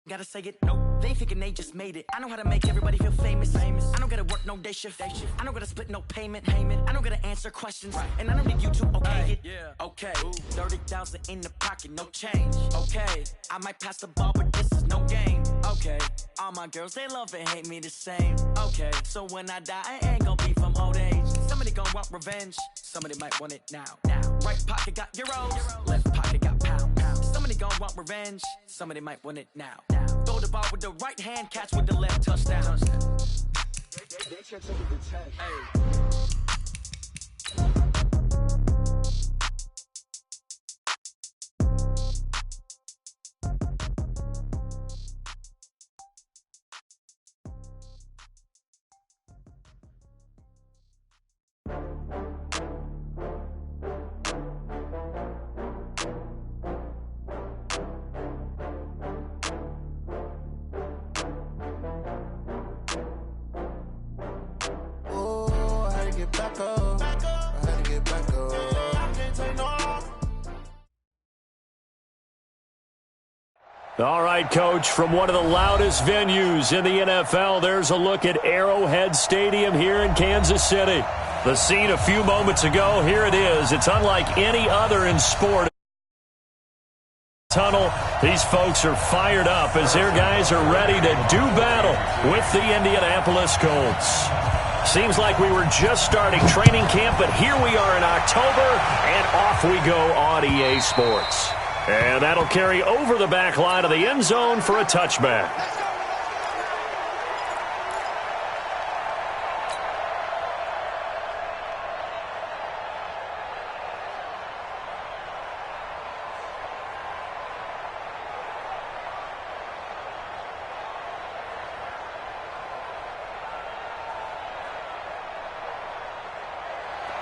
Gotta say it, no, they thinking they just made it. I know how to make everybody feel famous. I don't gotta work no day shift. I don't gotta split no payment. I don't gotta answer questions. And I don't need you to okay it. Okay, 30,000 in the pocket, no change. Okay, I might pass the ball, but this is no game. Okay, all my girls, they love and hate me the same. Okay, so when I die, I ain't gonna be from old age. Somebody gonna want revenge. Somebody might want it now. Right pocket got euros, left pocket got pounds. Somebody gonna want revenge. Somebody might want it now. Throw the ball with the right hand, catch with the left, touchdown. They can't take it to 10. Hey. All right, Coach, from one of the loudest venues in the NFL, there's a look at Arrowhead Stadium here in Kansas City. The scene a few moments ago, here it is. It's unlike any other in sport. Tunnel, these folks are fired up as their guys are ready to do battle with the Indianapolis Colts. Seems like we were just starting training camp, but here we are in October, and off we go on EA Sports. And that'll carry over the back line of the end zone for a touchback.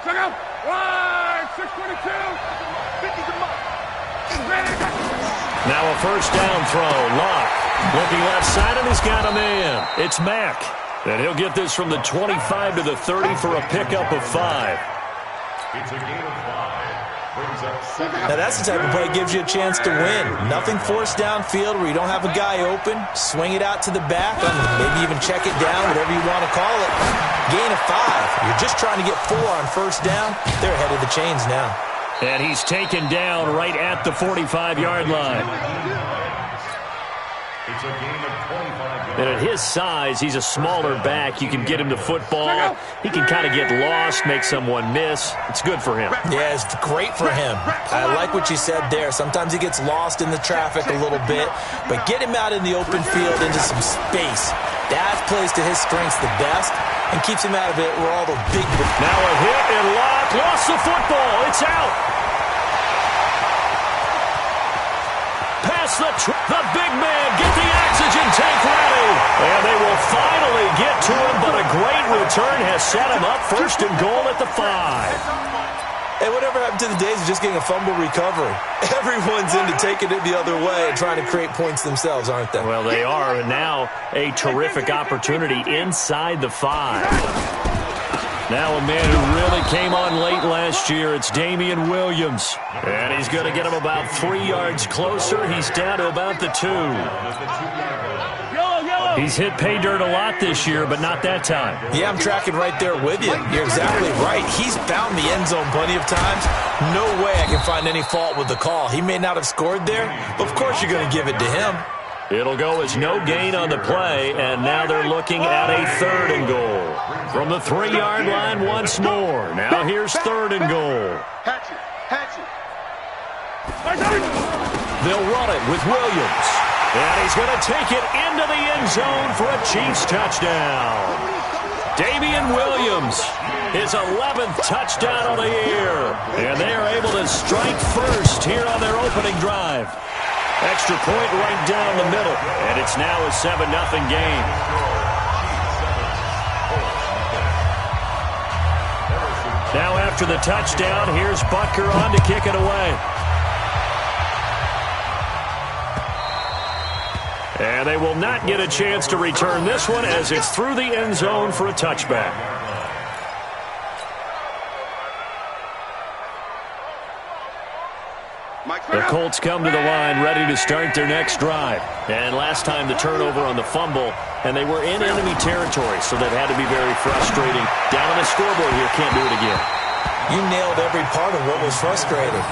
Check out! Right! 622! 50's a mark! Now a first down throw. Locke looking left side, and he's got a man. It's Mack. And he'll get this from the 25 to the 30 for a pickup of 5. It's a gain of 5. Brings up 7. Now that's the type of play that gives you a chance to win. Nothing forced downfield where you don't have a guy open. Swing it out to the back, maybe even check it down, whatever you want to call it. Gain of 5. You're just trying to get 4 on first down. They're ahead of the chains now. And he's taken down right at the 45-yard line. It's a gain of 25. And at his size, he's a smaller back. You can get him to football. He can kind of get lost, make someone miss. It's good for him. Yeah, it's great for him. I like what you said there. Sometimes he gets lost in the traffic a little bit, but get him out in the open field into some space. That plays to his strengths the best and keeps him out of it where all the big... Now a hit and Locke lost the football. It's out. Pass the big man. Get the oxygen tank ready. And they will finally get to him, but a great return has set him up first and goal at the 5. Hey, whatever happened to the days of just getting a fumble recovery? Everyone's into taking it the other way and trying to create points themselves, aren't they? Well, they are, and now a terrific opportunity inside the 5. Now a man who really came on late last year, it's Damian Williams. And he's going to get him about 3 yards closer. He's down to about the 2. He's hit pay dirt a lot this year, but not that time. Yeah, I'm tracking right there with you. You're exactly right. He's found the end zone plenty of times. No way I can find any fault with the call. He may not have scored there, but of course you're going to give it to him. It'll go as no gain on the play, and now they're looking at a 3rd and goal. From the 3-yard line once more. Now here's 3rd and goal. They'll run it with Williams. And he's going to take it into the end zone for a Chiefs touchdown. Damian Williams, his 11th touchdown of the year. And they are able to strike first here on their opening drive. Extra point right down the middle. And it's now a 7-0 game. Now after the touchdown, here's Butker on to kick it away. And they will not get a chance to return this one as it's through the end zone for a touchback. The Colts come to the line ready to start their next drive. And last time the turnover on the fumble, and they were in enemy territory, so that had to be very frustrating. Down on the scoreboard here, can't do it again. You nailed every part of what was frustrating.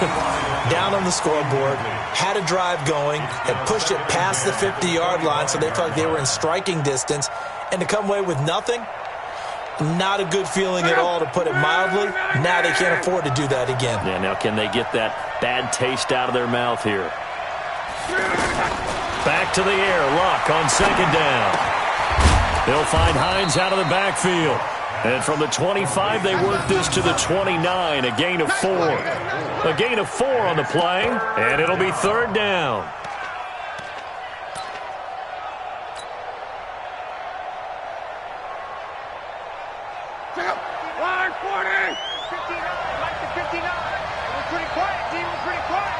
Down on the scoreboard, had a drive going, had pushed it past the 50-yard line, so they felt like they were in striking distance, and to come away with nothing, not a good feeling at all, to put it mildly. Now they can't afford to do that again. Yeah, now can they get that bad taste out of their mouth here? Back to the air, Luck on second down. They'll find Hines out of the backfield. And from the 25, they work this to the 29, a gain of 4. A gain of 4 on the play, and it'll be third down. Line 40! 59, like the 59. It was pretty quiet, team. It was pretty quiet.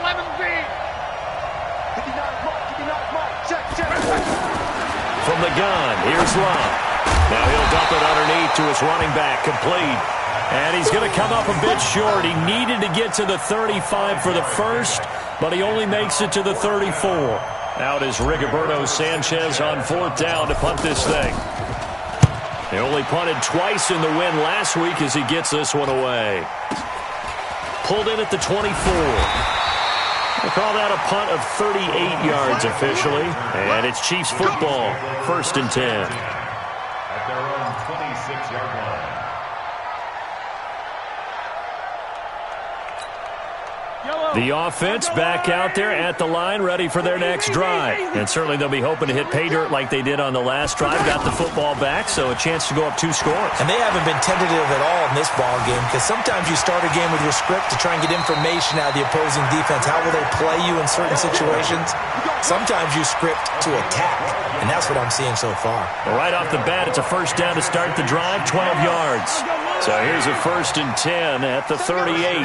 11B. 59 mark, 59 mark. Check. From the gun, here's Love. Now he'll dump it underneath to his running back, complete. And he's going to come up a bit short. He needed to get to the 35 for the first, but he only makes it to the 34. Out is Rigoberto Sanchez on fourth down to punt this thing. He only punted twice in the win last week as he gets this one away. Pulled in at the 24. We'll call that a punt of 38 yards officially. And it's Chiefs football, 1st and 10. At their own 26-yard line. The offense back out there at the line, ready for their next drive. And certainly they'll be hoping to hit pay dirt like they did on the last drive. Got the football back, so a chance to go up 2 scores. And they haven't been tentative at all in this ball game, because sometimes you start a game with your script to try and get information out of the opposing defense. How will they play you in certain situations? Sometimes you script to attack, and that's what I'm seeing so far. Well, right off the bat, it's a first down to start the drive, 12 yards. So here's a 1st and 10 at the 38.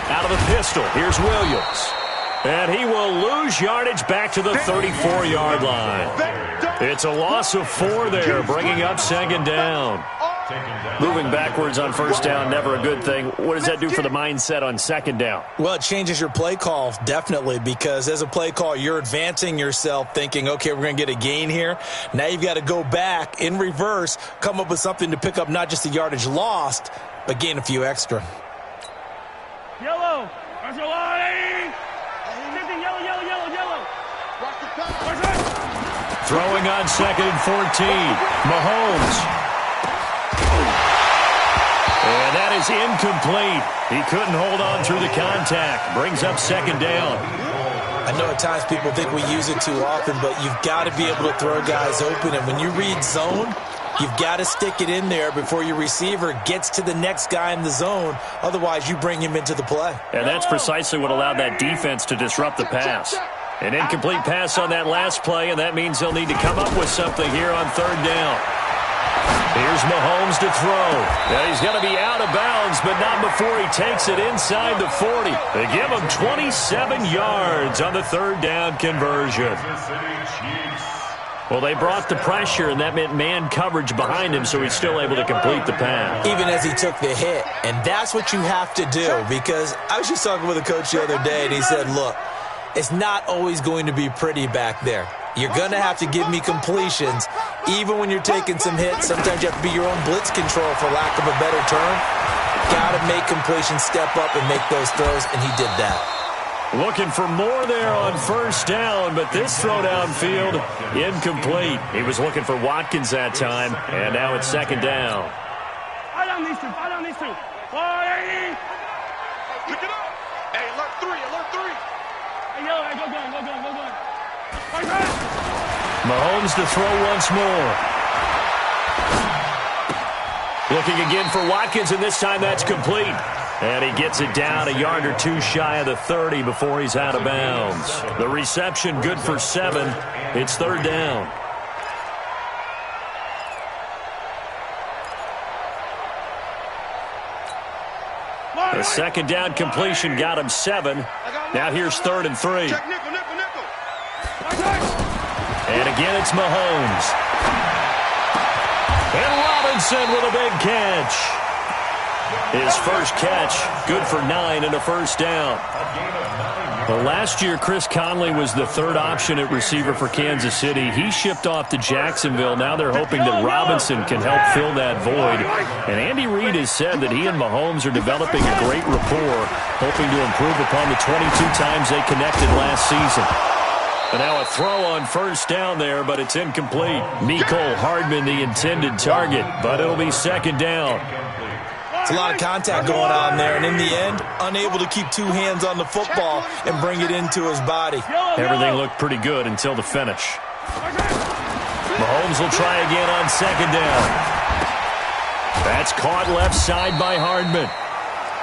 Out of the pistol, here's Williams. And he will lose yardage back to the 34-yard line. It's a loss of 4 there, bringing up second down. Moving backwards on first down, never a good thing. What does that do for the mindset on second down? Well, it changes your play call, definitely, because as a play call, you're advancing yourself thinking, okay, we're going to get a gain here. Now you've got to go back in reverse, come up with something to pick up not just the yardage lost, but gain a few extra. Yellow. Where's your line? Yellow. Throwing on 2nd and 14. Mahomes. And that is incomplete. He couldn't hold on through the contact. Brings up second down. I know at times people think we use it too often, but you've got to be able to throw guys open. And when you read zone, you've got to stick it in there before your receiver gets to the next guy in the zone. Otherwise, you bring him into the play. And that's precisely what allowed that defense to disrupt the pass. An incomplete pass on that last play, and that means they'll need to come up with something here on third down. Here's Mahomes to throw. Now he's going to be out of bounds, but not before he takes it inside the 40. They give him 27 yards on the third down conversion. Well, they brought the pressure, and that meant man coverage behind him, so he's still able to complete the pass. Even as he took the hit. And that's what you have to do, because I was just talking with a coach the other day, and he said, look, it's not always going to be pretty back there. You're going to have to give me completions. Even when you're taking some hits, sometimes you have to be your own blitz control, for lack of a better term. Got to make completions, step up, and make those throws, and he did that. Looking for more there on first down, but this throw downfield, incomplete. He was looking for Watkins that time, and now it's second down. Fight on these two. 480. Pick it up. Hey, alert 3. Hey, yellow, hey, go going. Mahomes to throw once more. Looking again for Watkins, and this time that's complete. And he gets it down a yard or 2 shy of the 30 before he's out of bounds. The reception good for 7. It's third down. The second down completion got him 7. Now here's 3rd and 3. And again, it's Mahomes. And Robinson with a big catch. His first catch, good for 9 and a first down. Well, last year, Chris Conley was the third option at receiver for Kansas City. He shipped off to Jacksonville. Now they're hoping that Robinson can help fill that void. And Andy Reid has said that he and Mahomes are developing a great rapport, hoping to improve upon the 22 times they connected last season. And now a throw on first down there, but it's incomplete. Mecole Hardman, the intended target, but it'll be second down. It's a lot of contact going on there, and in the end, unable to keep two hands on the football and bring it into his body. Everything looked pretty good until the finish. Mahomes will try again on second down. That's caught left side by Hardman.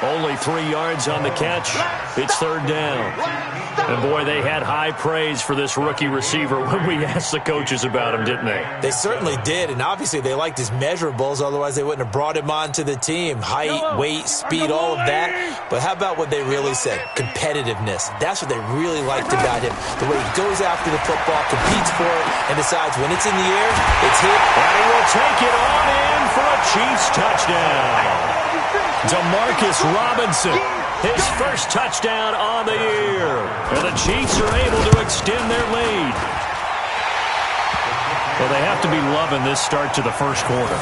Only 3 yards on the catch. It's third down. And, boy, they had high praise for this rookie receiver when we asked the coaches about him, didn't they? They certainly did, and obviously they liked his measurables. Otherwise, they wouldn't have brought him onto the team. Height, weight, speed, all of that. But how about what they really said? Competitiveness. That's what they really liked about him. The way he goes after the football, competes for it, and decides when it's in the air, it's hit. And he will take it on in for a Chiefs touchdown. Demarcus Robinson, his first touchdown on the year. And the Chiefs are able to extend their lead. Well, they have to be loving this start to the first quarter.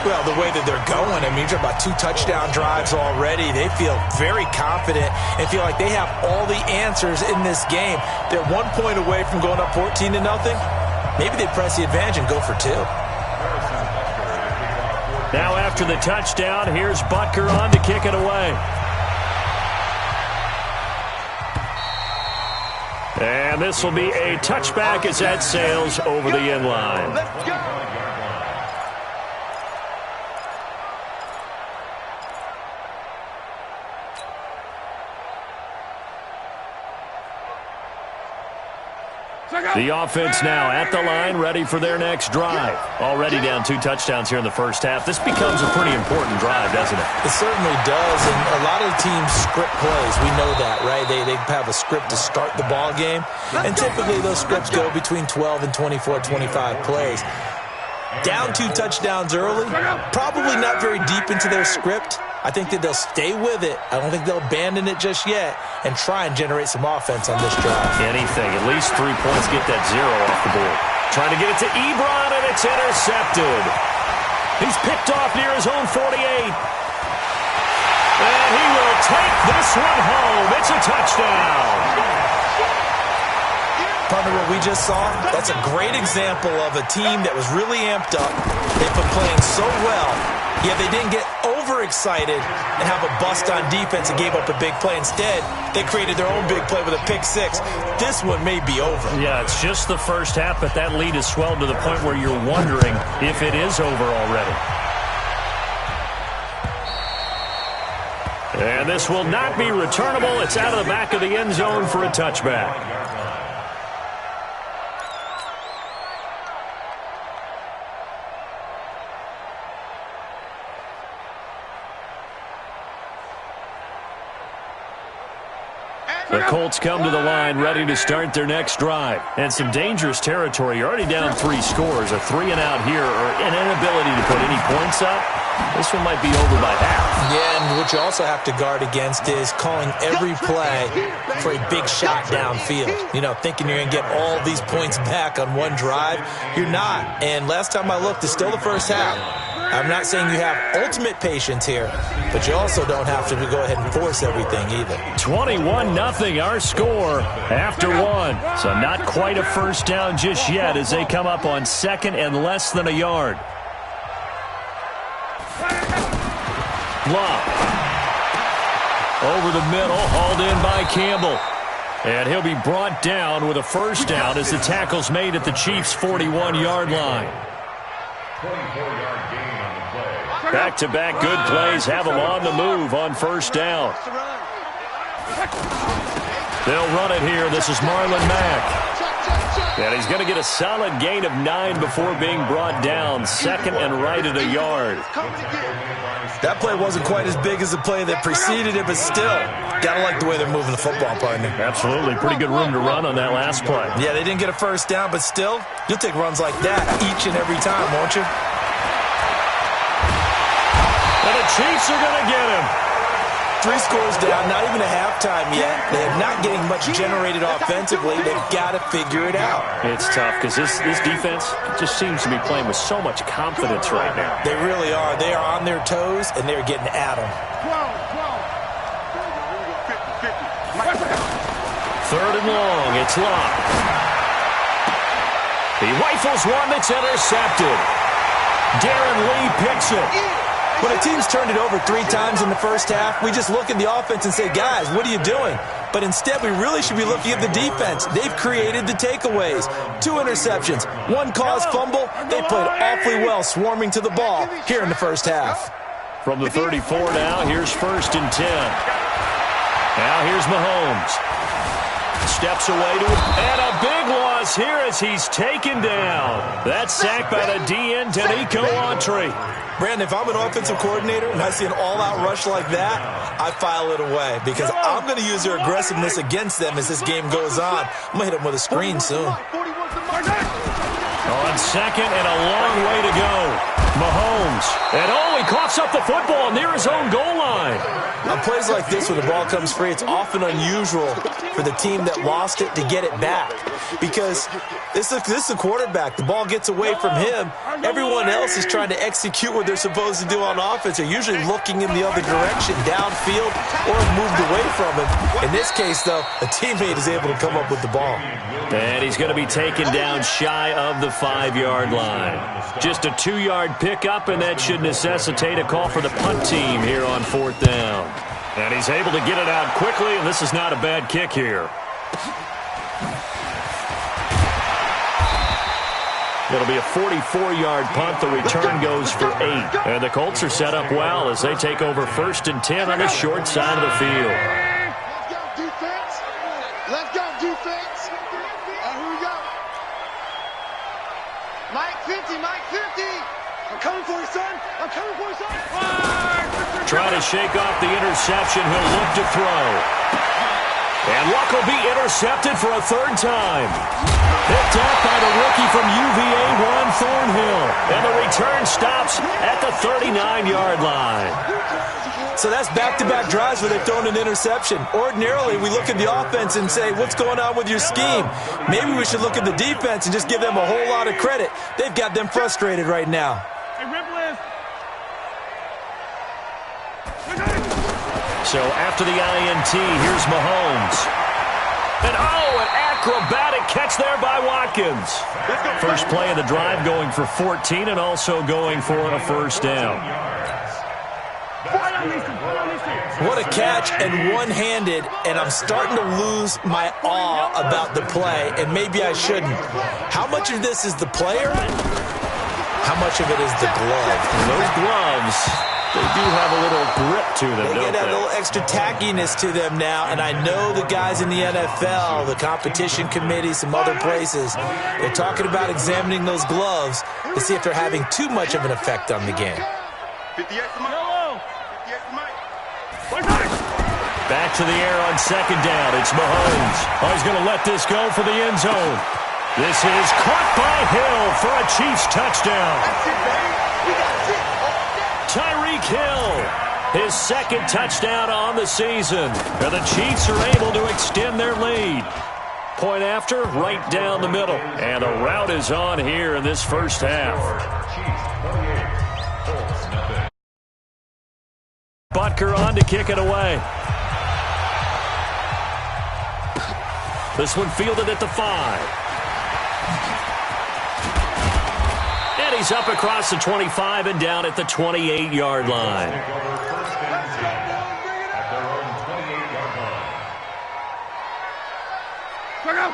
Well, the way that they're going, I mean, you're talking about 2 touchdown drives already. They feel very confident and feel like they have all the answers in this game. They're 1 point away from going up 14-0. Maybe they press the advantage and go for 2. Now after the touchdown, here's Butker on to kick it away. And this will be a touchback as that sails over the end line. Let's go. The offense now at the line, ready for their next drive. Already down 2 touchdowns here in the first half. This becomes a pretty important drive, doesn't it? It certainly does, and a lot of teams script plays. We know that, right? They have a script to start the ball game, and typically those scripts go between 12 and 24, 25 plays. Down 2 touchdowns early, probably not very deep into their script. I think that they'll stay with it. I don't think they'll abandon it just yet and try and generate some offense on this drive. Anything. At least 3 points, get that 0 off the board. Trying to get it to Ebron, and it's intercepted. He's picked off near his own 48. And he will take this one home. It's a touchdown. Partner, what we just saw, that's a great example of a team that was really amped up. They've been playing so well, yet they didn't get overexcited and have a bust on defense and gave up a big play. Instead, they created their own big play with a pick 6. This one may be over. Yeah, it's just the first half, but that lead has swelled to the point where you're wondering if it is over already. And this will not be returnable. It's out of the back of the end zone for a touchback. The Colts come to the line, ready to start their next drive. And some dangerous territory. You're already down 3 scores. A 3-and-out here, or an inability to put any points up. This one might be over by half. Yeah, and what you also have to guard against is calling every play for a big shot downfield. You know, thinking you're going to get all these points back on one drive. You're not. And last time I looked, it's still the first half. I'm not saying you have ultimate patience here, but you also don't have to go ahead and force everything either. 21-0 our score after 1. So not quite a first down just yet as they come up on second and less than a yard. Love. Over the middle, hauled in by Campbell. And he'll be brought down with a first down as the tackle's made at the Chiefs' 41-yard line. 24-yard gain on the play. Back-to-back good plays have them on the move on first down. They'll run it here. This is Marlon Mack. And he's going to get a solid gain of 9 before being brought down. Second and right at a yard. That play wasn't quite as big as the play that preceded it, but still, got to like the way they're moving the football, partner. Absolutely. Pretty good room to run on that last play. Yeah, they didn't get a first down, but still, you'll take runs like that each and every time, won't you? And a Chiefs are going to get him. 3 scores down, not even a halftime yet. They are not getting much generated offensively. They've got to figure it out. It's tough because this defense just seems to be playing with so much confidence right now. They really are. They are on their toes, and they're getting at them. 3rd and long. It's Locke. He rifles one that's intercepted. Darren Lee picks it. When a team's turned it over 3 times in the first half, we just look at the offense and say, guys, what are you doing? But instead, we really should be looking at the defense. They've created the takeaways. 2 interceptions, 1 caused fumble. They played awfully well swarming to the ball here in the first half. From the 34 now, here's 1st and 10. Now here's Mahomes. Steps away to him. And a big loss here as he's taken down. That's sacked by the DN, Danico Autry. Brandon, if I'm an offensive coordinator and I see an all-out rush like that, I file it away because I'm going to use their aggressiveness against them as this game goes on. I'm going to hit them with a screen soon. On 2nd and a long way to go. Mahomes. And he coughs up the football near his own goal line. On plays like this, when the ball comes free, it's often unusual for the team that lost it to get it back because this is a quarterback. The ball gets away from him. Everyone else is trying to execute what they're supposed to do on offense. They're usually looking in the other direction, downfield, or have moved away from him. In this case, though, a teammate is able to come up with the ball. And he's going to be taken down shy of the 5-yard line. Just a 2-yard pickup, and that should necessitate a call for the punt team here on 4th down. And he's able to get it out quickly, and this is not a bad kick here. It'll be a 44-yard punt. The return goes for 8. And the Colts are set up well as they take over 1st and 10 on the short side of the field. Let's go, defense. Let's go, defense. And here we go. Mike 50, Mike 50. I'm coming for you, son. I'm coming for you, son. Trying to shake off the interception. He'll look to throw. And Luck will be intercepted for a 3rd time. Picked up by the rookie from UVA, Juan Thornhill. And the return stops at the 39-yard line. So that's back-to-back drives where they've thrown an interception. Ordinarily, we look at the offense and say, what's going on with your scheme? Maybe we should look at the defense and just give them a whole lot of credit. They've got them frustrated right now. So after the INT, here's Mahomes. And an acrobatic catch there by Watkins. First play of the drive going for 14 and also going for a 1st down. What a catch and one-handed, and I'm starting to lose my awe about the play, and maybe I shouldn't. How much of this is the player? How much of it is the glove? And those gloves, they do have a little grip to them, They don't get they? a little extra tackiness to them now, and I know the guys in the NFL, the competition committee, some other places, they're talking about examining those gloves to see if they're having too much of an effect on the game. Back to the air on 2nd down. It's Mahomes. Oh, he's going to let this go for the end zone. This is caught by Hill for a Chiefs touchdown. Tyreek Hill, his 2nd touchdown on the season. And the Chiefs are able to extend their lead. Point after, right down the middle. And the route is on here in this first half. Butker on to kick it away. This one fielded at the 5. And he's up across the 25 and down at the 28-yard line.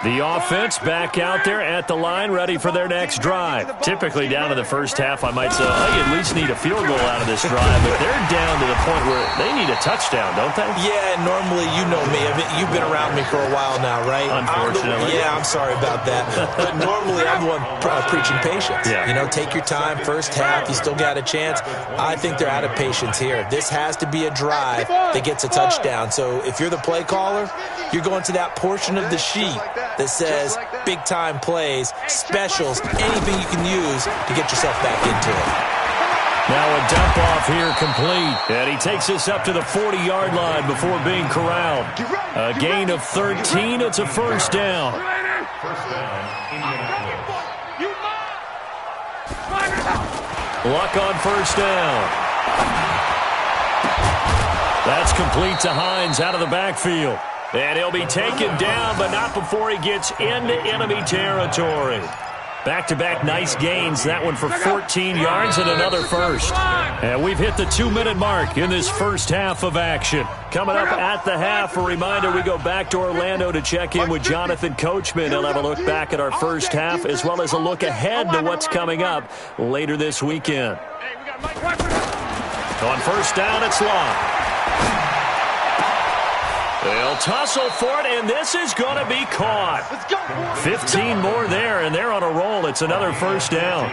The offense back out there at the line, ready for their next drive. Typically down in the first half, I might say, oh, you at least need a field goal out of this drive. But they're down to the point where they need a touchdown, don't they? Yeah, normally, you know me. You've been around me for a while now, right? Unfortunately. I'm sorry about that. But normally, I'm the one preaching patience. Yeah. You know, take your time. First half, you still got a chance. I think they're out of patience here. This has to be a drive that gets a touchdown. So if you're the play caller, you're going to that portion of the sheet that says big-time plays, specials, anything you can use to get yourself back into it. Now a dump off here complete. And he takes us up to the 40-yard line before being corralled. A gain of 13. It's a first down. First down, Indianapolis. Luck on first down. That's complete to Hines out of the backfield. And he'll be taken down, but not before he gets into enemy territory. Back-to-back nice gains. That one for 14 yards and another first. And we've hit the 2-minute mark in this first half of action. Coming up at the half, a reminder, we go back to Orlando to check in with Jonathan Coachman. He'll have a look back at our first half as well as a look ahead to what's coming up later this weekend. On first down, it's Long. They'll tussle for it, and this is going to be caught. 15 more there, and they're on a roll. It's another first down.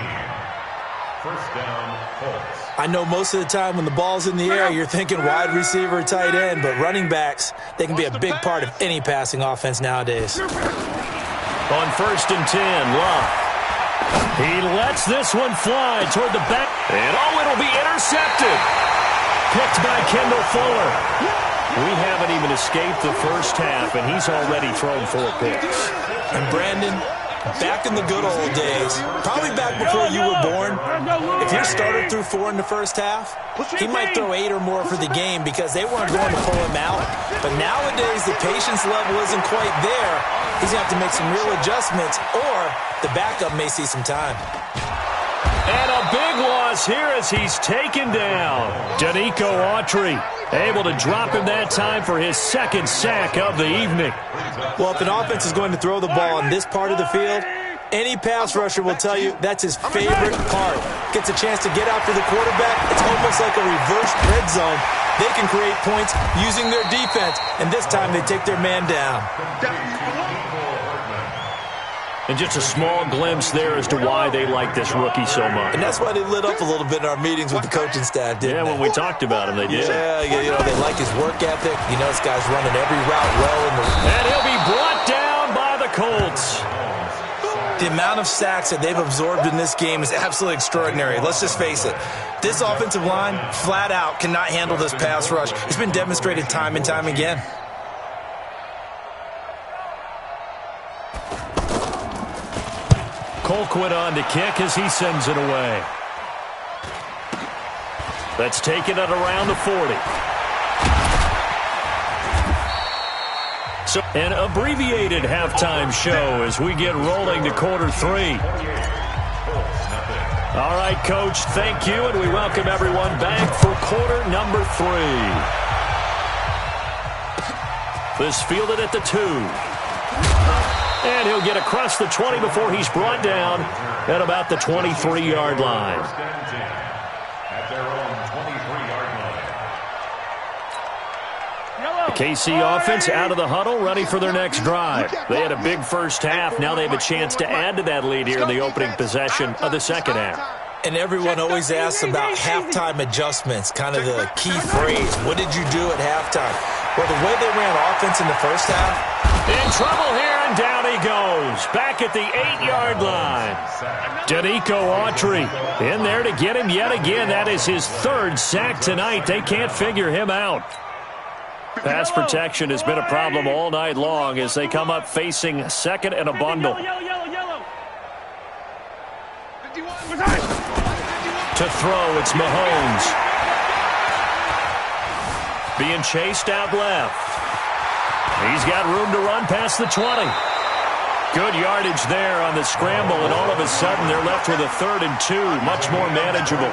First down, Colts. I know most of the time when the ball's in the air, you're thinking wide receiver, tight end, but running backs, they can be a big part of any passing offense nowadays. On first and 10, Love. He lets this one fly toward the back. And, it'll be intercepted. Picked by Kendall Fuller. We haven't even escaped the first half, and he's already thrown 4 picks. And Brandon, back in the good old days, probably back before you were born, if your starter threw 4 in the first half, he might throw 8 or more for the game because they weren't going to pull him out. But nowadays, the patience level isn't quite there. He's going to have to make some real adjustments, or the backup may see some time. And a big loss here as he's taken down. Danico Autry able to drop him that time for his second sack of the evening. Well, if an offense is going to throw the ball on this part of the field, any pass rusher will tell you that's his favorite part. Gets a chance to get after the quarterback. It's almost like a reverse red zone. They can create points using their defense, and this time they take their man down. And just a small glimpse there as to why they like this rookie so much. And that's why they lit up a little bit in our meetings with the coaching staff, didn't they? When we talked about him, they did. Yeah, they like his work ethic. This guy's running every route well. And he'll be brought down by the Colts. The amount of sacks that they've absorbed in this game is absolutely extraordinary. Let's just face it. This offensive line, flat out, cannot handle this pass rush. It's been demonstrated time and time again. Colquitt on to kick as he sends it away. That's taken at around the 40. So an abbreviated halftime show as we get rolling to quarter 3. All right, Coach, thank you, and we welcome everyone back for quarter number 3. This fielded at the 2. And he'll get across the 20 before he's brought down at about the 23-yard line. At their own 23-yard line. The KC offense out of the huddle, ready for their next drive. They had a big first half. Now they have a chance to add to that lead here in the opening possession of the second half. And everyone always asks about halftime adjustments, kind of the key phrase. What did you do at halftime? Well, the way they ran offense in the first half. In trouble here, and down he goes. Back at the 8-yard line. Danico Autry in there to get him yet again. That is his 3rd sack tonight. They can't figure him out. Pass protection has been a problem all night long as they come up facing second and a bundle. To throw, it's Mahomes. Being chased out left. He's got room to run past the 20. Good yardage there on the scramble, and all of a sudden they're left with a 3rd and 2, much more manageable.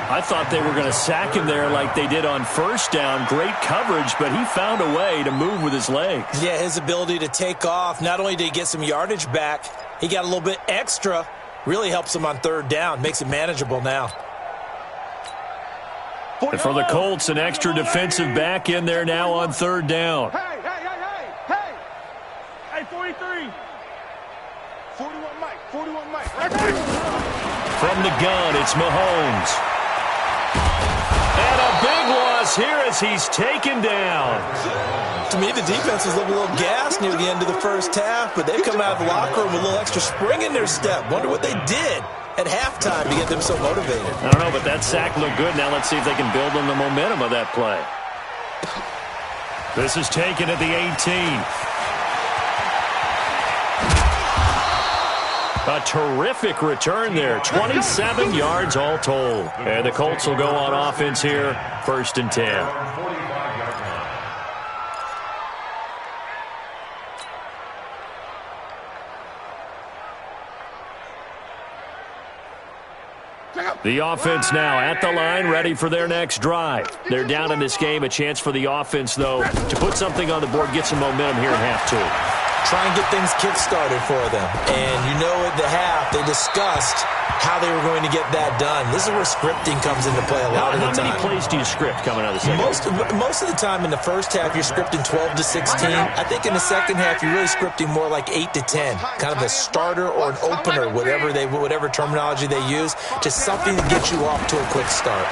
I thought they were going to sack him there like they did on first down. Great coverage, but he found a way to move with his legs. Yeah, his ability to take off, not only did he get some yardage back, he got a little bit extra. Really helps him on 3rd down, makes it manageable now. And for the Colts, an extra defensive back in there now on 3rd down. Hey, 43. 41 Mike. Right from the gun, it's Mahomes. And a big loss miss here as he's taken down. To me, the defense was a little gassed near the end of the first half, but they come out of the locker room with a little extra spring in their step. Wonder what they did at halftime to get them so motivated. I don't know, but that sack looked good. Now let's see if they can build on the momentum of that play. This is taken at the 18. A terrific return there. 27 yards all told. And the Colts will go on offense here, 1st and 10. The offense now at the line, ready for their next drive. They're down in this game. A chance for the offense, though, to put something on the board, get some momentum here in half 2. Try and get things kick-started for them. And you know at the half, they discussed how they were going to get that done. This is where scripting comes into play a lot of the time. How many plays do you script coming out of the second? Most of the time in the first half, you're scripting 12 to 16. I think in the second half, you're really scripting more like 8 to 10. Kind of a starter or an opener, whatever terminology they use. Just something to get you off to a quick start.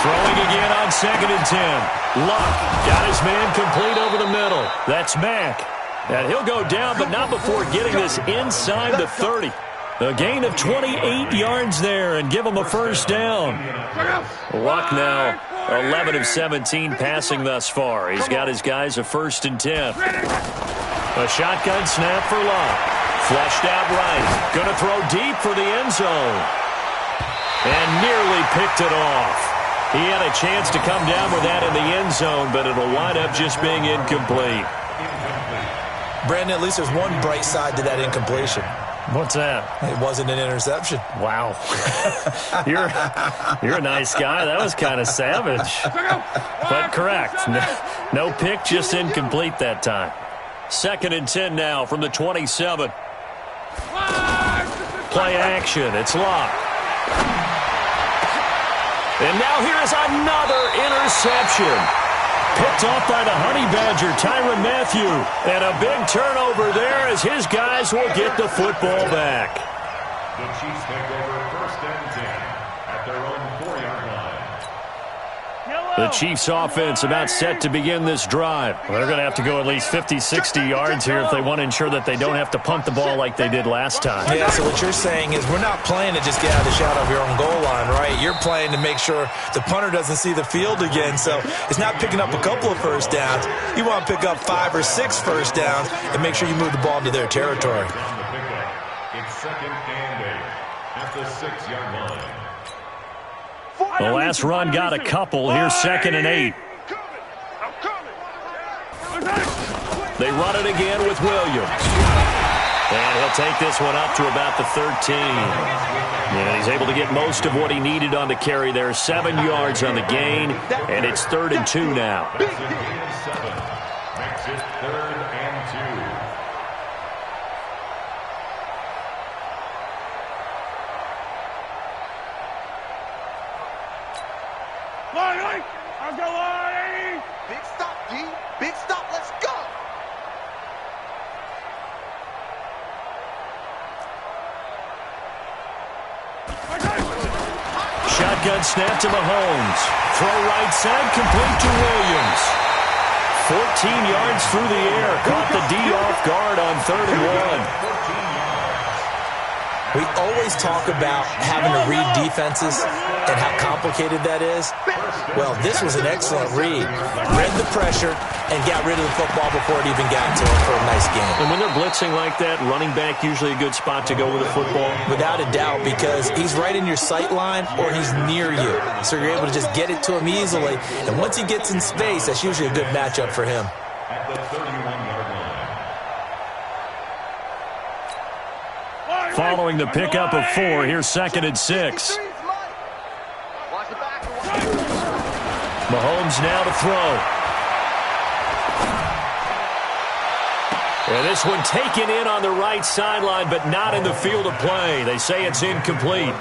Throwing again on 2nd and 10. Luck got his man complete over the middle. That's Mack. And he'll go down, but not before getting this inside the 30. A gain of 28 yards there and give him a first down. Luck now 11 of 17 passing thus far. He's got his guys a 1st and 10. A shotgun snap for Luck. Flushed out right. Going to throw deep for the end zone. And nearly picked it off. He had a chance to come down with that in the end zone, but it'll wind up just being incomplete. Brandon, at least there's one bright side to that incompletion. What's that? It wasn't an interception. Wow. You're a nice guy. That was kind of savage. But correct. No pick, just incomplete that time. 2nd and 10 now from the 27. Play action. It's Luck. And now here is another interception. Picked off by the Honey Badger, Tyrann Mathieu. And a big turnover there as his guys will get the football back. The Chiefs take over 1st and 10 at their own 4-yard line. The Chiefs offense about set to begin this drive. Well, they're going to have to go at least 50, 60 yards here if they want to ensure that they don't have to punt the ball like they did last time. Yeah, so what you're saying is we're not playing to just get out of the shadow of your own goal line, right? You're playing to make sure the punter doesn't see the field again. So it's not picking up a couple of first downs. You want to pick up 5 or 6 first downs and make sure you move the ball into their territory. It's 2nd and 8 at the 6-yard line. The last run got a couple. Here's 2nd and 8. They run it again with Williams. And he'll take this one up to about the 13. And he's able to get most of what he needed on the carry there. 7 yards on the gain. And it's 3rd and 2 now. Makes it 3rd and 2. I'll go on. Big stop, G. Big stop. Let's go. Shotgun snap to Mahomes. Throw right side, complete to Williams. 14 yards through the air. Caught the D off guard on 3rd and 1. We always talk about having to read defenses and how complicated that is. Well, this was an excellent read. Read the pressure and got rid of the football before it even got to him for a nice game. And when they're blitzing like that, running back usually a good spot to go with the football? Without a doubt, because he's right in your sight line or he's near you. So you're able to just get it to him easily. And once he gets in space, that's usually a good matchup for him. At the 31-yard line. Following the pickup of 4, here's 2nd and 6. Mahomes now to throw. And this one taken in on the right sideline, but not in the field of play. They say it's incomplete.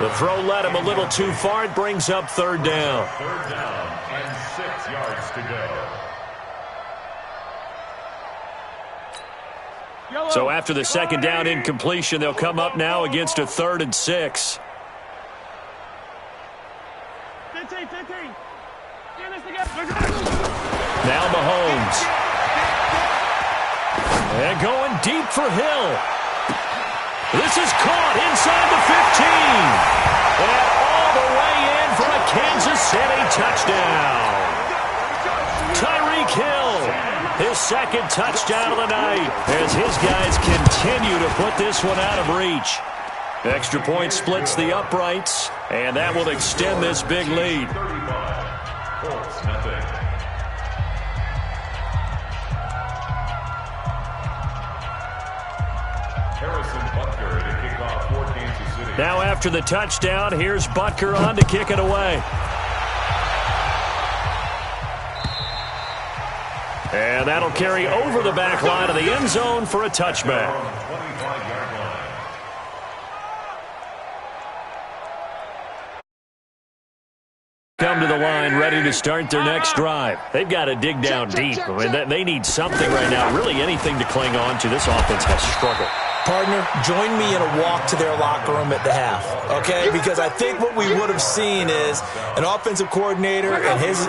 The throw led him a little too far. It brings up 3rd down. 3rd down and 6 yards to go. So after the 2nd down incompletion, they'll come up now against a 3rd and 6. 15. Now Mahomes. And going deep for Hill. This is caught inside the 15. And all the way in for a Kansas City touchdown. Tyreek Hill, his second touchdown of the night, as his guys continue to put this one out of reach. Extra point splits the uprights, and that will extend this big lead. Now after the touchdown, here's Butker on to kick it away. And that'll carry over the back line of the end zone for a touchback. Come to the line ready to start their next drive. They've got to dig down deep. I mean, they need something right now, really anything to cling on to. This offense has struggled. Partner, join me in a walk to their locker room at the half, okay? Because I think what we would have seen is an offensive coordinator and his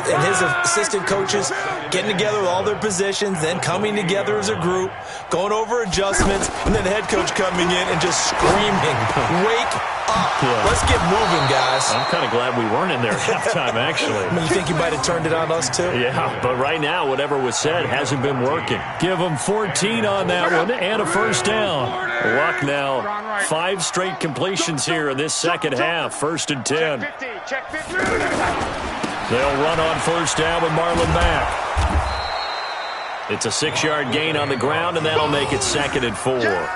assistant coaches getting together with all their positions, then coming together as a group, going over adjustments, and then the head coach coming in and just screaming, "Wake up. Let's get moving, guys." I'm kind of glad we weren't in there at halftime, actually. I mean, you think you might have turned it on us, too? Yeah, but right now, whatever was said hasn't been working. Give them 14 on that one and a first down. Luck now. 5 straight completions here in this second half. 1st and 10. They'll run on first down with Marlon Mack. It's a 6-yard gain on the ground, and that'll make it 2nd and 4.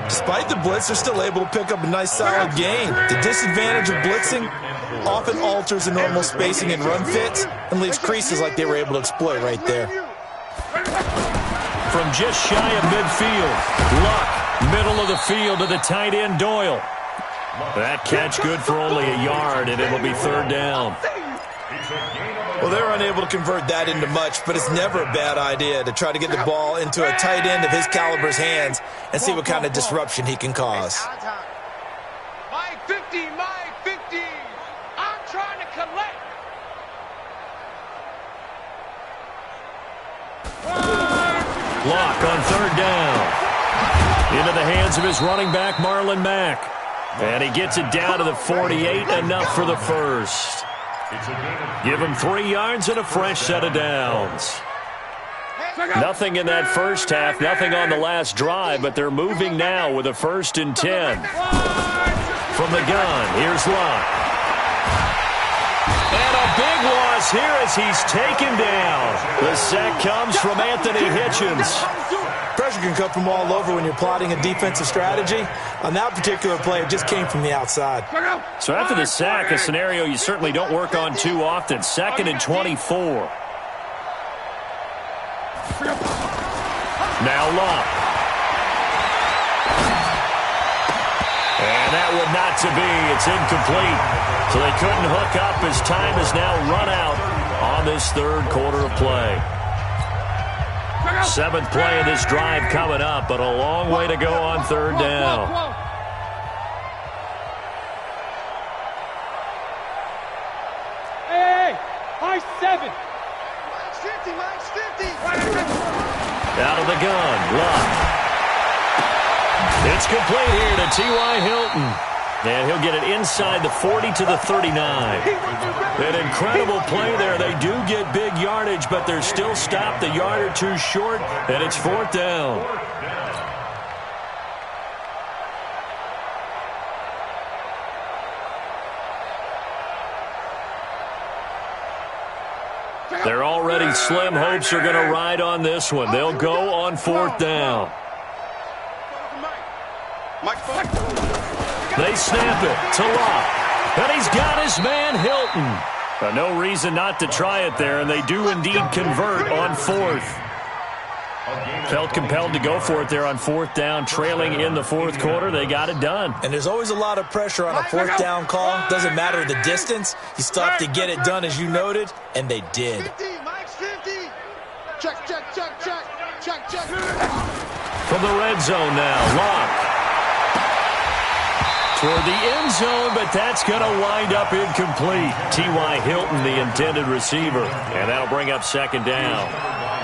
Despite the blitz, they're still able to pick up a nice, solid gain. The disadvantage of blitzing often alters the normal spacing and run fits and leaves creases like they were able to exploit right there. From just shy of midfield, Luck, middle of the field to the tight end Doyle. That catch good for only a yard, and it'll be 3rd down. Well, they're unable to convert that into much, but it's never a bad idea to try to get the ball into a tight end of his caliber's hands and see what kind of disruption he can cause. My 50, my 50. I'm trying to collect. Luck on 3rd down. Into the hands of his running back, Marlon Mack. And he gets it down to the 48, enough for the first. Give him 3 yards and a fresh set of downs. Nothing in that first half, nothing on the last drive, but they're moving now with a 1st and 10. From the gun, here's Luck. And a big loss here as he's taken down. The sack comes from Anthony Hitchens. Pressure can come from all over when you're plotting a defensive strategy. On that particular play, it just came from the outside. So after the sack, a scenario you certainly don't work on too often. 2nd and 24. Now Luck. And that would not to be. It's incomplete. So they couldn't hook up as time has now run out on this 3rd quarter of play. 7th play of this drive coming up, but a long way to go on 3rd down. Hey, high 7. Mine's 50, mine's 50. Out of the gun, Luck. It's complete here to T.Y. Hilton. And he'll get it inside the 40 to the 39. An incredible play there. They do get big yardage, but they're still stopped a yard or 2 short, and it's 4th down. Their already slim hopes are going to ride on this one. They'll go on 4th down. They snap it to Luck. And he's got his man Hilton. No reason not to try it there, and they do indeed convert on 4th. Felt compelled to go for it there on 4th down, trailing in the 4th quarter. They got it done. And there's always a lot of pressure on a 4th down call. Doesn't matter the distance. You still have to get it done, as you noted, and they did. 50, Mike's 50. Check, check, check, check, check, check. From the red zone now, Luck. toward the end zone, but that's going to wind up incomplete. T.Y. Hilton, the intended receiver, and that'll bring up second down.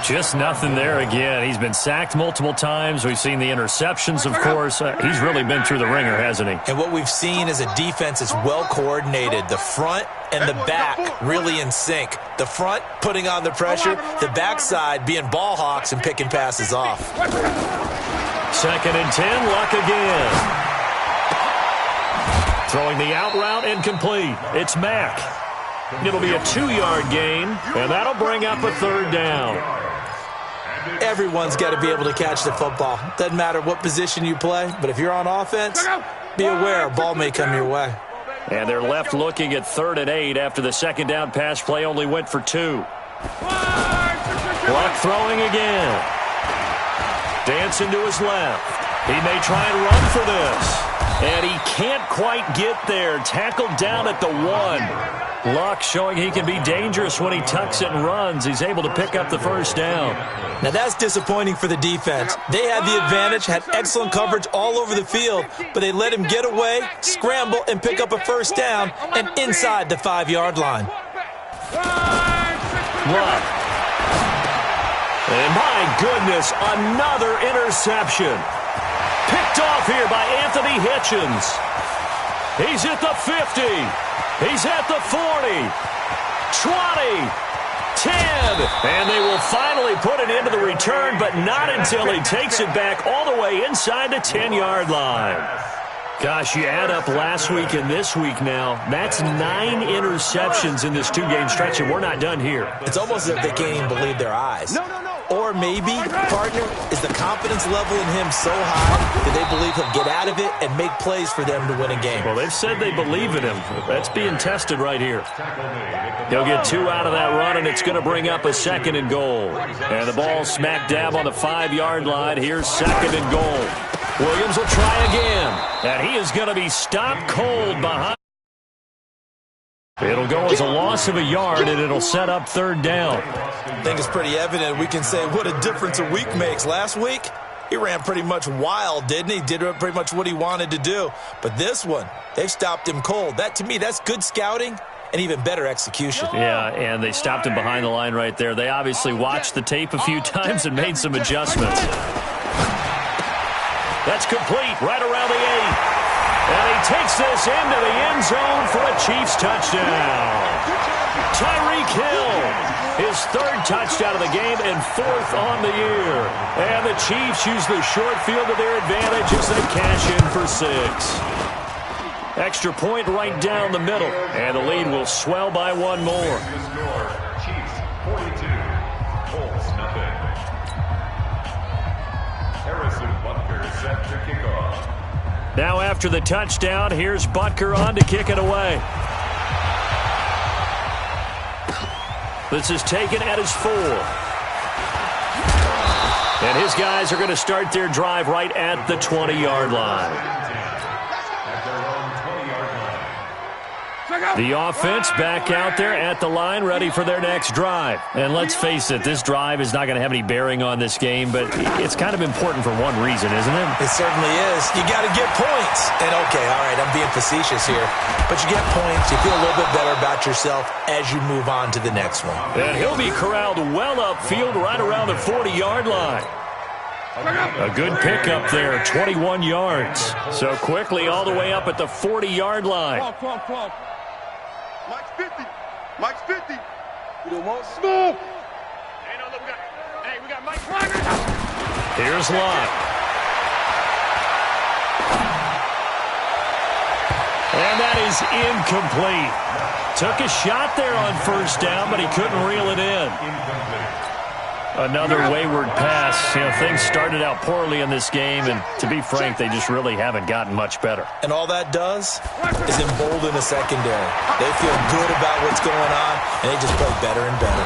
Just nothing there again. He's been sacked multiple times. We've seen the interceptions, of course. He's really been through the ringer, hasn't he? And what we've seen is a defense that's well coordinated. The front and the back really in sync. The front putting on the pressure, the backside being ball hawks and picking passes off. 2nd and 10, Luck again. Throwing the out route, incomplete. It's Mack. It'll be a 2-yard gain, and that'll bring up a 3rd down. Everyone's got to be able to catch the football. Doesn't matter what position you play, but if you're on offense, be aware a ball may come your way. And they're left looking at 3rd and 8 after the 2nd down pass play only went for 2. Luck throwing again. Dancing to his left. He may try and run for this. And he can't quite get there. Tackled down at the 1. Luck showing he can be dangerous when he tucks it and runs. He's able to pick up the 1st down. Now that's disappointing for the defense. They had the advantage, had excellent coverage all over the field, but they let him get away, scramble, and pick up a 1st down and inside the 5-yard line. Luck. And my goodness, another interception. Picked off here by Anthony Hitchens. He's at the 50. He's at the 40. 20. 10. And they will finally put it into the return, but not until he takes it back all the way inside the 10-yard line. Gosh, you add up last week and this week now, that's 9 interceptions in this 2-game stretch, and we're not done here. It's almost as if they can't even believe their eyes. Or maybe, partner, is the confidence level in him so high that they believe he'll get out of it and make plays for them to win a game. Well, they've said they believe in him. That's being tested right here. He'll get 2 out of that run, and it's going to bring up a 2nd and goal. And the ball smack dab on the 5-yard line. Here's 2nd and goal. Williams will try again, and he is going to be stopped cold behind. It'll go as a loss of a yard, and it'll set up 3rd down. I think it's pretty evident. We can say what a difference a week makes. Last week, he ran pretty much wild, didn't he? Did pretty much what he wanted to do. But this one, they've stopped him cold. That, to me, that's good scouting and even better execution. Yeah, and they stopped him behind the line right there. They obviously watched the tape a few times and made some adjustments. That's complete right around the 8. And he takes this into the end zone for a Chiefs touchdown. Tyreek Hill, his 3rd touchdown of the game and 4th on the year. And the Chiefs use the short field to their advantage as they cash in for 6. Extra point right down the middle. And the lead will swell by 1 more. Chiefs 42, Colts nothing. Harrison Butker set to kick off. Now after the touchdown, here's Butker on to kick it away. This is taken at his 4. And his guys are going to start their drive right at the 20-yard line. The offense back out there at the line, ready for their next drive. And let's face it, this drive is not going to have any bearing on this game, but it's kind of important for one reason, isn't it? It certainly is. You got to get points. And, okay, all right, I'm being facetious here. But you get points, you feel a little bit better about yourself as you move on to the next one. And he'll be corralled well upfield right around the 40-yard line. A good pickup there, 21 yards. So quickly all the way up at the 40-yard line. Mike's 50. Mike's 50. We don't want smoke. Hey, no, look, we got Mike Flagger. Here's Lott. And that is incomplete. Took a shot there on 1st down, but he couldn't reel it in. Another wayward pass. You know, things started out poorly in this game, and to be frank, they just really haven't gotten much better. And all that does is embolden the secondary. They feel good about what's going on, and they just play better and better.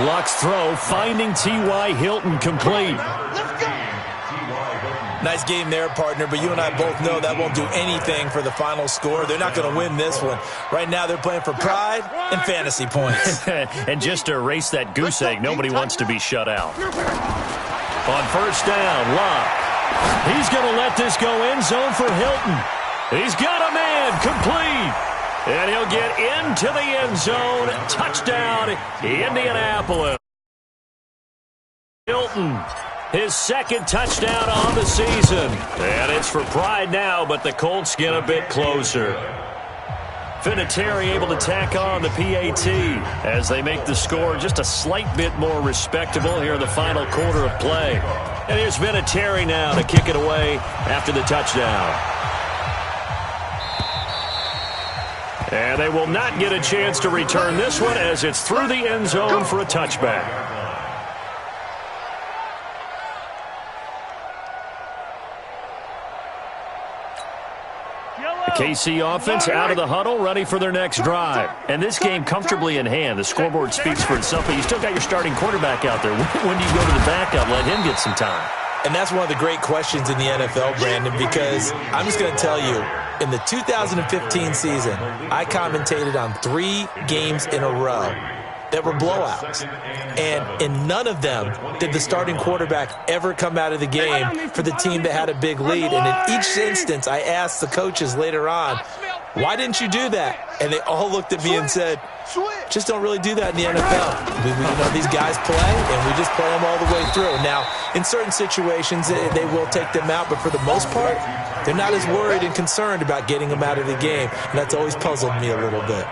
Luck's throw finding T.Y. Hilton complete. Nice game there, partner, but you and I both know that won't do anything for the final score. They're not going to win this one. Right now, they're playing for pride and fantasy points. And just to erase that goose egg, nobody wants to be shut out. On 1st down, Luck. He's going to let this go end zone for Hilton. He's got a man, complete. And he'll get into the end zone. Touchdown, Indianapolis. Hilton, his second touchdown on the season. And it's for pride now, but the Colts get a bit closer. Vinatieri able to tack on the PAT as they make the score just a slight bit more respectable here in the final quarter of play. And here's Vinatieri now to kick it away after the touchdown. And they will not get a chance to return this one as it's through the end zone for a touchback. The KC offense out of the huddle, ready for their next drive. And this game comfortably in hand. The scoreboard speaks for itself, but you still got your starting quarterback out there. When do you go to the backup, let him get some time? And that's one of the great questions in the NFL, Brandon, because I'm just going to tell you, in the 2015 season, I commentated on 3 games in a row that were blowouts. And in none of them did the starting quarterback ever come out of the game for the team that had a big lead. And in each instance, I asked the coaches later on, why didn't you do that? And they all looked at me and said, just don't really do that in the NFL. You know, these guys play, and we just play them all the way through. Now, in certain situations, they will take them out, but for the most part, they're not as worried and concerned about getting them out of the game, and that's always puzzled me a little bit.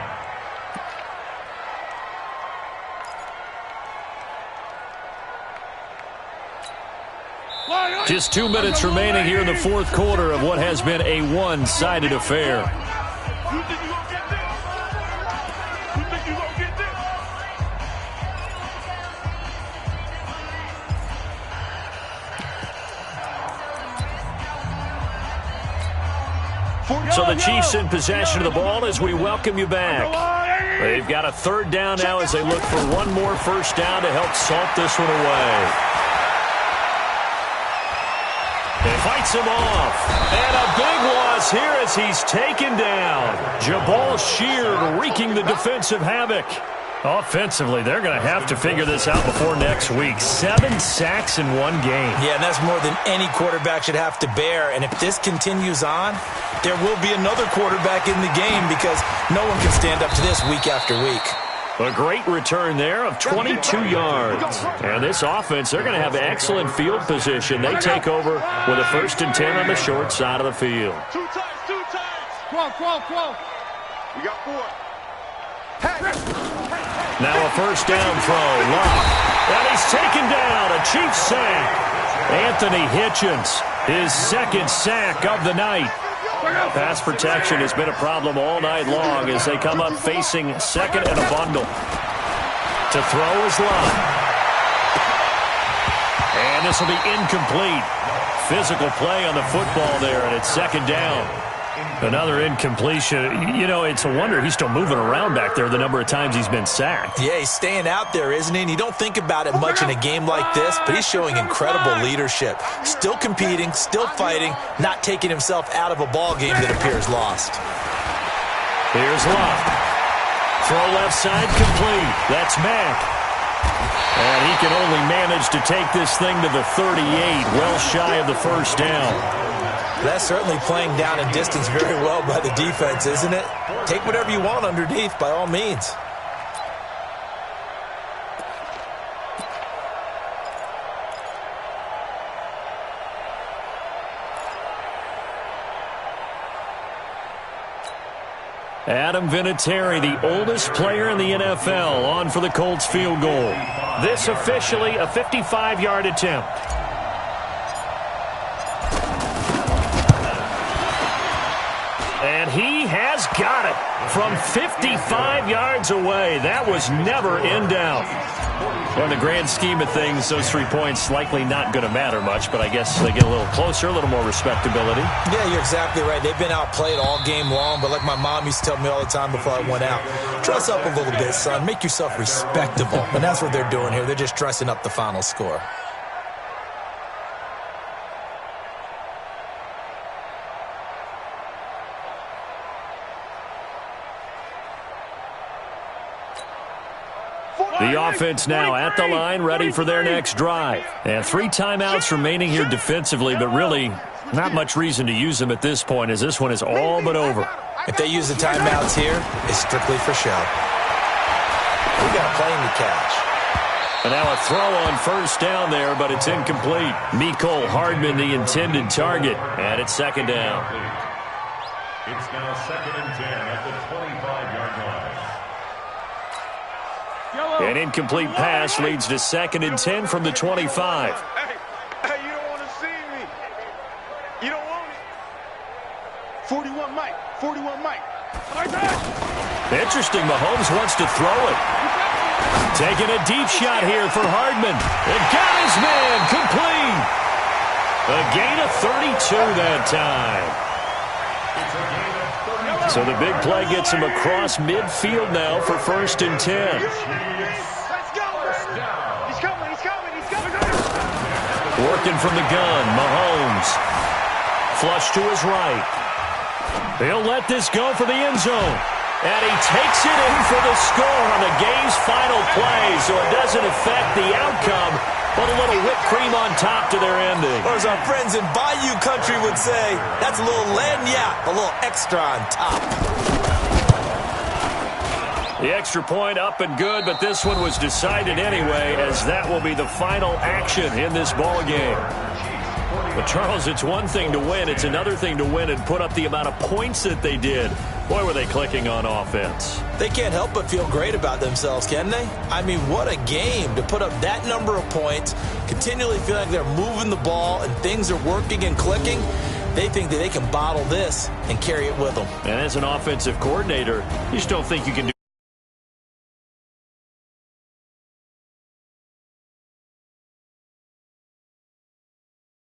Just 2 minutes remaining here in the fourth quarter of what has been a one-sided affair. So the Chiefs in possession of the ball as we welcome you back. They've got a third down now as they look for one more first down to help salt this one away. He fights him off. And a big loss here as he's taken down. Jabal Sheard wreaking the defensive havoc. Offensively, they're going to have to figure this out before next week. 7 sacks in one game. Yeah, and that's more than any quarterback should have to bear. And if this continues on, there will be another quarterback in the game because no one can stand up to this week after week. A great return there of 22 yards. And this offense, they're going to have excellent field position. They take over with a 1st and 10 on the short side of the field. 2 times. Come on. We got 4. Now a first down throw. Love. And he's taken down. A Chiefs sack. Anthony Hitchens, his 2nd sack of the night. Pass protection has been a problem all night long as they come up facing 2nd and a bundle. To throw is Love. And this will be incomplete. Physical play on the football there, and it's 2nd down. Another incompletion. You know, it's a wonder he's still moving around back there the number of times he's been sacked. Yeah, he's staying out there, isn't he? And you don't think about it much in a game like this, but he's showing incredible leadership. Still competing, still fighting, not taking himself out of a ball game that appears lost. Here's Love. Throw left side complete. That's Mack. And he can only manage to take this thing to the 38, well shy of the first down. That's certainly playing down and distance very well by the defense, isn't it? Take whatever you want underneath, by all means. Adam Vinatieri, the oldest player in the NFL, on for the Colts field goal. This officially a 55-yard attempt. And he has got it from 55 yards away. That was never in doubt. Well, in the grand scheme of things, those 3 points likely not going to matter much, but I guess they get a little closer, a little more respectability. Yeah, you're exactly right. They've been outplayed all game long, but like my mom used to tell me all the time before I went out, dress up a little bit, son. Make yourself respectable. And that's what they're doing here. They're just dressing up the final score. The offense now at the line, ready for their next drive. And 3 timeouts remaining here defensively, but really Not much reason to use them at this point, as this one is all but over. If they use the timeouts here, it's strictly for show. We got a plane to catch. And now a throw on first down there, but it's incomplete. Mecole Hardman, the intended target, and it's second down. It's now 2nd and 10 at the 25-yard line. An incomplete pass leads to 2nd and 10 from the 25. Hey, you don't want to see me. You don't want it. 41 Mike. 41 Mike. Interesting, Mahomes wants to throw it. Taking a deep shot here for Hardman. It got his man complete. A gain of 32 that time. So the big play gets him across midfield now for 1st and 10. Let's go. He's coming. He's coming. He's coming. Working from the gun, Mahomes. Flush to his right. He'll let this go for the end zone. And he takes it in for the score on the game's final play, so it doesn't affect the outcome, but a little whipped cream on top to their ending. Or as our friends in Bayou Country would say, that's a little lagniappe, a little extra on top. The extra point up and good, but this one was decided anyway, as that will be the final action in this ball game. But, Charles, it's one thing to win. It's another thing to win and put up the amount of points that they did. Boy, were they clicking on offense. They can't help but feel great about themselves, can they? I mean, what a game to put up that number of points, continually feel like they're moving the ball and things are working and clicking. They think that they can bottle this and carry it with them. And as an offensive coordinator, you just don't think you can do